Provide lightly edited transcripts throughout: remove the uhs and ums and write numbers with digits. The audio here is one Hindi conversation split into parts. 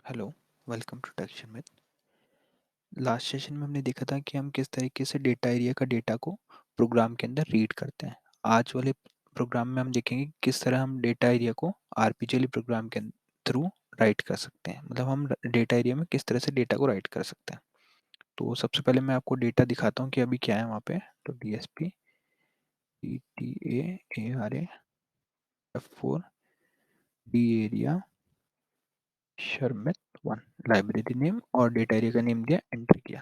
हेलो, वेलकम टू टेक्सचर में। लास्ट सेशन में हमने देखा था कि हम किस तरीके से डेटा एरिया का डेटा को प्रोग्राम के अंदर रीड करते हैं। आज वाले प्रोग्राम में हम देखेंगे कि किस तरह हम डेटा एरिया को आरपीजीएल प्रोग्राम के थ्रू राइट कर सकते हैं। मतलब हम डेटा एरिया में किस तरह से डेटा को राइट कर सकते हैं। तो सबसे पहले मैं आपको डेटा दिखाता हूँ कि अभी क्या है वहाँ पे। तो D S P D T A R A F4 D area Sharmit one, library name और डेटा एरिया का नेम दिया, एंटर किया।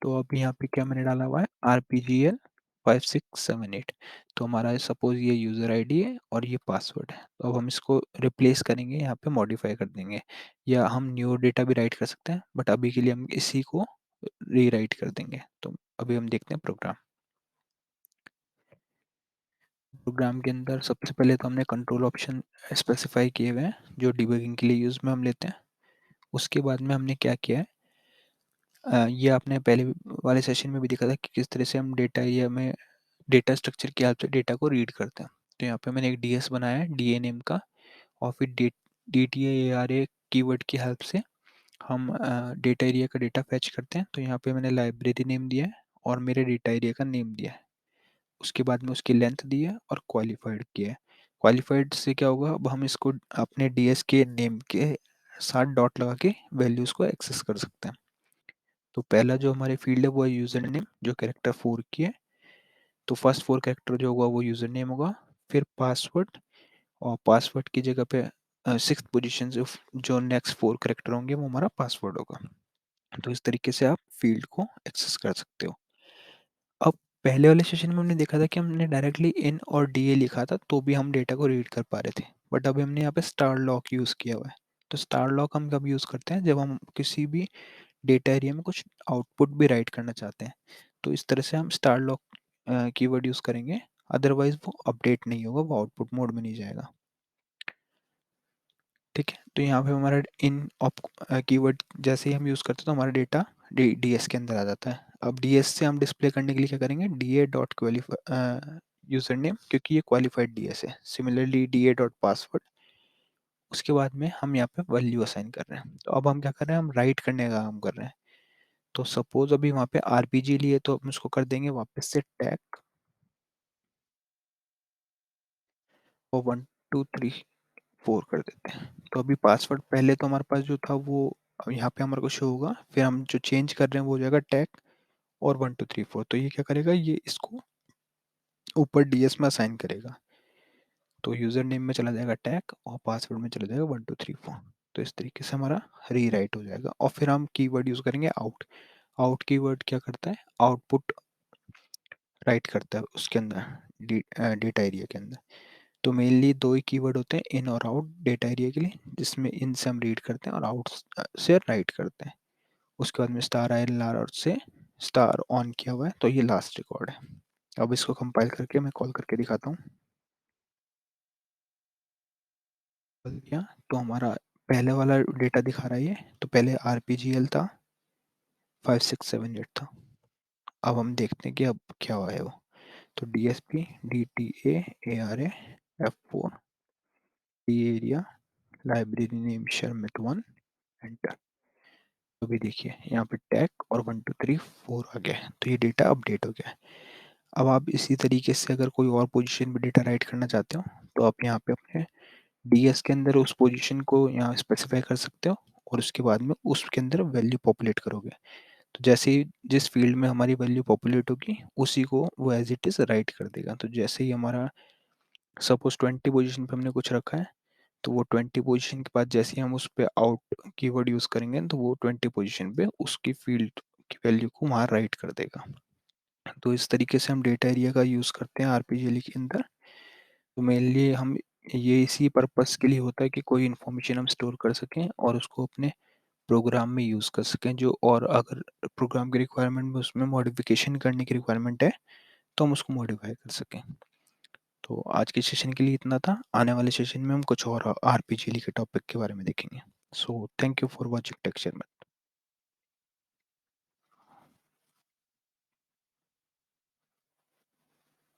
तो अब यहाँ पे क्या मैंने डाला हुआ है, RPGL 5678। तो हमारा सपोज ये यूज़र आईडी है और ये पासवर्ड है। तो अब हम इसको रिप्लेस करेंगे, यहाँ पे मॉडिफाई कर देंगे, या हम न्यू डेटा भी राइट कर सकते हैं, बट अभी के लिए हम इसी को रीराइट कर देंगे। तो अभी हम देखते हैं प्रोग्राम। प्रोग्राम के अंदर सबसे पहले तो हमने कंट्रोल ऑप्शन स्पेसिफाई किए हुए हैं जो डिबगिंग के लिए यूज़ में हम लेते हैं। उसके बाद में हमने क्या किया है, ये आपने पहले वाले सेशन में भी देखा था कि किस तरह से हम डेटा एरिया में डेटा स्ट्रक्चर की हेल्प से डेटा को रीड करते हैं। तो यहाँ पे मैंने एक डीएस बनाया है डीए नेम का, और फिर D T A R A keyword की हेल्प से हम डेटा एरिया का डेटा फैच करते हैं। तो यहाँ पे मैंने लाइब्रेरी नेम दिया है और मेरे डेटा एरिया का नेम दिया है। उसके बाद में उसकी लेंथ दी है और क्वालिफाइड किया है। क्वालिफाइड से क्या होगा, अब हम इसको अपने डीएस के नेम के साथ डॉट लगा के वैल्यूज़ को एक्सेस कर सकते हैं। तो पहला जो हमारे फील्ड है वो है यूज़र नेम, जो कैरेक्टर 4 की है। तो फर्स्ट 4 कैरेक्टर जो होगा वो यूज़र नेम होगा, फिर पासवर्ड, और पासवर्ड की जगह पे सिक्स्थ पोजीशन से जो नेक्स्ट 4 कैरेक्टर होंगे वो हमारा पासवर्ड होगा। तो इस तरीके से आप फील्ड को एक्सेस कर सकते हो। अब पहले वाले सेशन में हमने देखा था कि हमने डायरेक्टली इन और डीए लिखा था तो भी हम डेटा को रीड कर पा रहे थे, बट अभी हमने यहाँ पे स्टार लॉक यूज़ किया हुआ है। तो स्टार लॉक हम कब यूज़ करते हैं, जब हम किसी भी डेटा एरिया में कुछ आउटपुट भी राइट करना चाहते हैं। तो इस तरह से हम स्टार लॉक कीवर्ड यूज़ करेंगे, अदरवाइज वो अपडेट नहीं होगा, वो आउटपुट मोड में नहीं जाएगा। ठीक है, तो यहाँ पे हमारा इन ऑप कीवर्ड जैसे ही हम यूज़ करते हैं तो हमारा डेटा डी एस के अंदर आ जाता है। अब डी एस से हम डिस्प्ले करने के लिए क्या करेंगे, D A dot qualify user name, क्योंकि ये क्वालिफाइड डी एस है। Similarly D A dot password. उसके बाद में हम यहाँ पे वैल्यू असाइन कर रहे हैं। तो अब हम क्या कर रहे हैं, हम राइट करने का काम कर रहे हैं। तो सपोज अभी वहाँ पे आरपीजी लिए तो हम उसको कर देंगे वापस से टैग और 1 2 3 4 कर देते हैं। तो अभी पासवर्ड पहले तो हमारे पास जो था वो यहाँ पे हमारे को शो होगा, फिर हम जो चेंज कर रहे हैं वो हो जाएगा टैग और 1 2 3 4। तो ये क्या करेगा, ये इसको ऊपर डीएस में असाइन करेगा। तो यूज़र नेम में चला जाएगा टैग और पासवर्ड में चला जाएगा 1 2 3 4। तो इस तरीके से हमारा रीराइट हो जाएगा। और फिर हम कीवर्ड यूज़ करेंगे आउट। आउट कीवर्ड क्या करता है, आउटपुट राइट करता है उसके अंदर डेटा एरिया के अंदर। तो मेनली दो ही कीवर्ड होते हैं, इन और आउट, डेटा एरिया के लिए, जिसमें इन से हम रीड करते हैं और आउट से राइट करते हैं। उसके बाद में स्टार आई एल आर से स्टार ऑन किया हुआ है, तो ये लास्ट रिकॉर्ड है। अब इसको कंपाइल करके मैं कॉल करके दिखाता हूँ। कॉल किया तो हमारा पहले वाला डेटा दिखा रहा है ये। तो पहले आर पी जी एल था, 5678 था। अब हम देखते हैं कि अब क्या हुआ है वो। तो D S P D T A R A F4 D area library name Sharmit one, enter. तो भी देखिए यहाँ पे टैग और 1 2 3 4 आ गया है। तो ये डेटा अपडेट हो गया है। अब आप इसी तरीके से अगर कोई और पोजीशन पे डेटा राइट करना चाहते हो तो आप यहाँ पे अपने डीएस के अंदर उस पोजीशन को यहाँ स्पेसिफाई कर सकते हो, और उसके बाद में उसके अंदर वैल्यू पॉपुलेट करोगे। तो जैसे ही जिस फील्ड में हमारी वैल्यू पॉपुलेट होगी उसी को वो एज इट इज़ राइट कर देगा। तो जैसे ही हमारा सपोज 20 पोजीशन पे हमने कुछ रखा है, तो वो 20 पोजीशन के बाद जैसे ही हम उस पे आउट कीवर्ड यूज़ करेंगे तो वो 20 पोजीशन पे उसकी फील्ड की वैल्यू को वहाँ राइट कर देगा। तो इस तरीके से हम डेटा एरिया का यूज़ करते हैं आरपीजीएल के अंदर। तो मेनली हम ये इसी पर्पस के लिए होता है कि कोई इन्फॉर्मेशन हम स्टोर कर सकें और उसको अपने प्रोग्राम में यूज़ कर सकें, जो और अगर प्रोग्राम की रिक्वायरमेंट में उसमें मॉडिफिकेशन करने की रिक्वायरमेंट है तो हम उसको मॉडिफाई कर सकें। तो आज के सेशन के लिए इतना था। आने वाले सेशन में हम कुछ और आरपीजीएल के टॉपिक के बारे में देखेंगे। So thank you for watching texture.